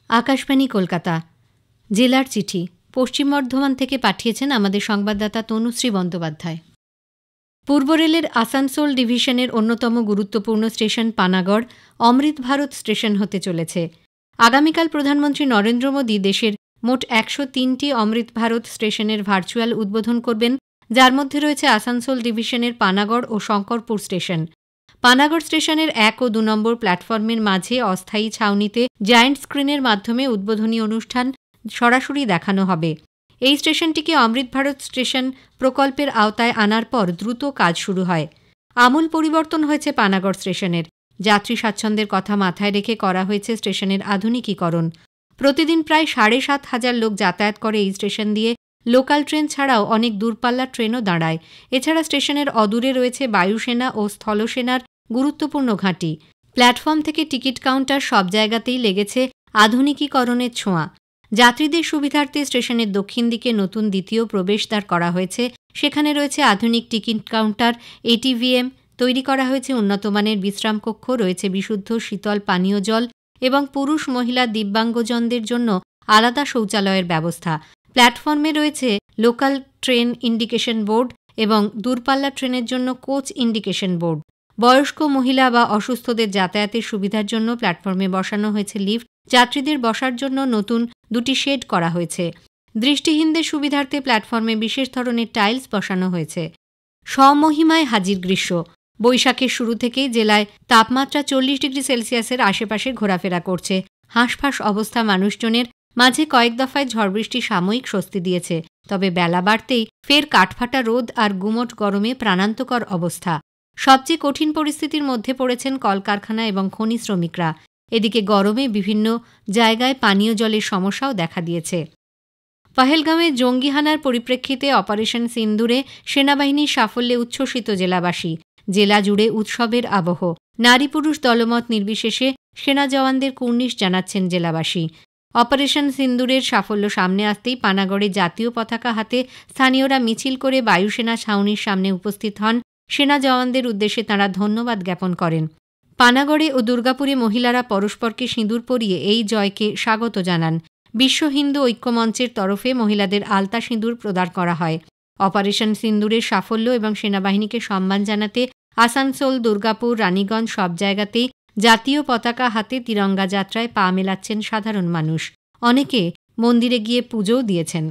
আকাশবাণী কলকাতা জেলার চিঠি পশ্চিম বর্ধমান থেকে পাঠিয়েছেন আমাদের সংবাদদাতা তনুশ্রী বন্দ্যোপাধ্যায়। পূর্ব রেলের আসানসোল ডিভিশনের অন্যতম গুরুত্বপূর্ণ স্টেশন পানাগড় অমৃত ভারত স্টেশন হতে চলেছে। আগামীকাল প্রধানমন্ত্রী নরেন্দ্র মোদী দেশের মোট ১০৩টি অমৃত ভারত স্টেশনের ভার্চুয়াল উদ্বোধন করবেন, যার মধ্যে রয়েছে আসানসোল ডিভিশনের পানাগড় ও শঙ্করপুর স্টেশন। পানাগড় স্টেশনের ১ ও ২ নম্বর প্ল্যাটফর্মের মাঝে অস্থায়ী ছাউনিতে জায়ান্ট স্ক্রিনের মাধ্যমে উদ্বোধনী অনুষ্ঠান সরাসরি দেখানো হবে। এই স্টেশনটিকে অমৃত ভারত স্টেশন প্রকল্পের আওতায় আনার পর দ্রুত কাজ শুরু হয়। আমূল পরিবর্তন হয়েছে পানাগড় স্টেশনের। যাত্রী স্বাচ্ছন্দ্যের কথা মাথায় রেখে করা হয়েছে স্টেশনের আধুনিকীকরণ। প্রতিদিন প্রায় ৭,৫০০ লোক যাতায়াত করে এই স্টেশন দিয়ে। লোকাল ট্রেন ছাড়াও অনেক দূরপাল্লার ট্রেনও দাঁড়ায়। এছাড়া স্টেশনের অদূরে রয়েছে বায়ুসেনা ও স্থলসেনার গুরুত্বপূর্ণ ঘাঁটি। প্ল্যাটফর্ম থেকে টিকিট কাউন্টার সব জায়গাতেই লেগেছে আধুনিকীকরণের ছোঁয়া। যাত্রীদের সুবিধার্থে স্টেশনের দক্ষিণ দিকে নতুন দ্বিতীয় প্রবেশদ্বার করা হয়েছে। সেখানে রয়েছে আধুনিক টিকিট কাউন্টার, এটিভিএম, তৈরি করা হয়েছে উন্নতমানের বিশ্রামকক্ষ, রয়েছে বিশুদ্ধ শীতল পানীয় জল এবং পুরুষ মহিলা দিব্যাঙ্গজনদের জন্য আলাদা শৌচালয়ের ব্যবস্থা। প্ল্যাটফর্মে রয়েছে লোকাল ট্রেন ইন্ডিকেশন বোর্ড এবং দূরপাল্লা ট্রেনের জন্য কোচ ইন্ডিকেশন বোর্ড। বয়স্ক মহিলা বা অসুস্থদের যাতায়াতের সুবিধার জন্য প্ল্যাটফর্মে বসানো হয়েছে লিফট। যাত্রীদের বসার জন্য নতুন 2টি শেড করা হয়েছে। দৃষ্টিহীনদের সুবিধার্থে প্ল্যাটফর্মে বিশেষ ধরনের টাইলস বসানো হয়েছে। স্বমহিমায় হাজির গ্রীষ্ম। বৈশাখের শুরু থেকেই জেলায় তাপমাত্রা 40 ডিগ্রি সেলসিয়াসের আশেপাশে ঘোরাফেরা করছে। হাঁসফাঁস অবস্থা মানুষজনের। মাঝে কয়েক দফায় ঝড়বৃষ্টি সাময়িক স্বস্তি দিয়েছে, তবে বেলা বাড়তেই ফের কাঠফাটা রোদ আর গুমোট গরমে প্রাণান্তকর অবস্থা। সবচেয়ে কঠিন পরিস্থিতির মধ্যে পড়েছেন কলকারখানা এবং খনি শ্রমিকরা। এদিকে গরমে বিভিন্ন জায়গায় পানীয় জলের সমস্যাও দেখা দিয়েছে। পহেলগাঁওয়ে জঙ্গি হানার পরিপ্রেক্ষিতে অপারেশন সিন্দুরে সেনাবাহিনীর সাফল্যে উচ্ছ্বসিত জেলাবাসী। জেলা জুড়ে উৎসবের আবহ। নারী পুরুষ দলমত নির্বিশেষে সেনা জওয়ানদের কুর্নিশ জানাচ্ছেন জেলাবাসী। অপারেশন সিন্দুরের সাফল্য সামনে আসতেই পানাগড়ে জাতীয় পতাকা হাতে স্থানীয়রা মিছিল করে বায়ুসেনা ছাউনির সামনে উপস্থিত হন। সেনা জওয়ানদের উদ্দেশ্যে তাঁরা ধন্যবাদ জ্ঞাপন করেন। পানাগড়ে ও দুর্গাপুরে মহিলারা পরস্পরকে সিঁদুর পরিয়ে এই জয়কে স্বাগত জানান। বিশ্ব হিন্দু ঐক্যমঞ্চের তরফে মহিলাদের আলতা সিঁদুর প্রদান করা হয়। অপারেশন সিন্দুরের সাফল্য এবং সেনাবাহিনীকে সম্মান জানাতে আসানসোল, দুর্গাপুর, রানীগঞ্জ সব জায়গাতেই জাতীয় পতাকা হাতে তিরঙ্গা যাত্রায় পা মেলাচ্ছেন সাধারণ মানুষ। অনেকে মন্দিরে গিয়ে পুজোও দিয়েছেন।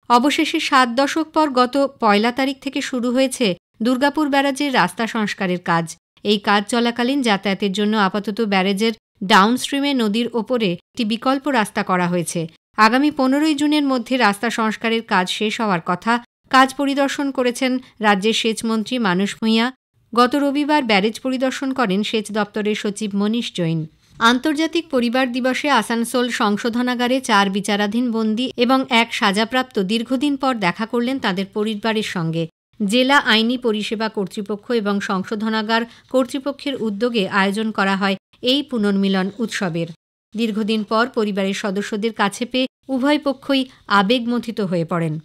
অবশেষে 7 দশক পর গত 1 তারিখ থেকে শুরু হয়েছে দুর্গাপুর ব্যারাজের রাস্তা সংস্কারের কাজ। এই কাজ চলাকালীন যাতায়াতের জন্য আপাতত ব্যারেজের ডাউনস্ট্রিমে নদীর ওপরে একটি বিকল্প রাস্তা করা হয়েছে। আগামী 15 জুনের মধ্যে রাস্তা সংস্কারের কাজ শেষ হওয়ার কথা। কাজ পরিদর্শন করেছেন রাজ্যের সেচমন্ত্রী মানস ভূঁইয়া। গত রবিবার ব্যারেজ পরিদর্শন করেন সেচ দপ্তরের সচিব মনীষ জৈন। আন্তর্জাতিক পরিবার দিবসে আসানসোল সংশোধনাগারে 4 বিচারাধীন বন্দী এবং 1 সাজাপ্রাপ্ত দীর্ঘদিন পর দেখা করলেন তাদের পরিবারের সঙ্গে। জেলা আইনি পরিষেবা কর্তৃপক্ষ এবং সংশোধনাগার কর্তৃপক্ষের উদ্যোগে আয়োজন করা হয় এই পুনর্মিলন উৎসবের। দীর্ঘদিন পর পরিবারের সদস্যদের কাছে পেয়ে উভয় পক্ষই আবেগমথিত হয়ে পড়েন।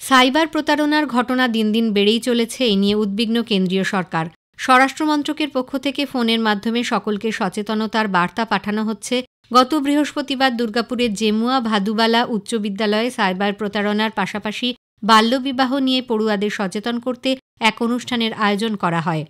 সাইবার প্রতারণার ঘটনা দিন দিন বেড়েই চলেছে। এই নিয়ে উদ্বিগ্ন কেন্দ্রীয় সরকার। স্বরাষ্ট্রমন্ত্রকের পক্ষ থেকে ফোনের মাধ্যমে সকলকে সচেতনতার বার্তা পাঠানো হচ্ছে। গত বৃহস্পতিবার দুর্গাপুরের জেমুয়া ভাদুবালা উচ্চ বিদ্যালয়ে সাইবার প্রতারণার পাশাপাশি বাল্যবিবাহ নিয়ে পড়ুয়াদের সচেতন করতে এক অনুষ্ঠানের আয়োজন করা হয়।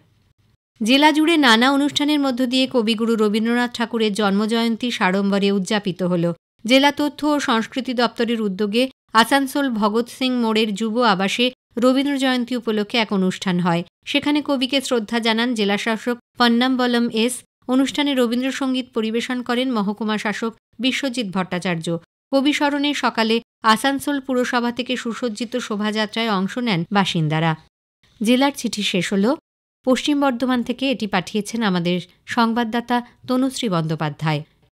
জেলা জুড়ে নানা অনুষ্ঠানের মধ্য দিয়ে কবিগুরু রবীন্দ্রনাথ ঠাকুরের জন্মজয়ন্তী সাড়ম্বরে উদযাপিত হল। জেলা তথ্য ও সংস্কৃতি দপ্তরের উদ্যোগে আসানসোল ভগৎ সিং মোড়ের যুব আবাসে রবীন্দ্র জয়ন্তী উপলক্ষে এক অনুষ্ঠান হয়। সেখানে কবিকে শ্রদ্ধা জানান জেলাশাসক পন্নাম্বলম এস। অনুষ্ঠানে রবীন্দ্রসঙ্গীত পরিবেশন করেন মহকুমা শাসক বিশ্বজিৎ ভট্টাচার্য। কবি স্মরণে সকালে আসানসোল পুরসভা থেকে সুসজ্জিত শোভাযাত্রায় অংশ নেন বাসিন্দারা। জেলার চিঠি শেষ হল। পশ্চিম বর্ধমান থেকে এটি পাঠিয়েছেন আমাদের সংবাদদাতা তনুশ্রী বন্দ্যোপাধ্যায়।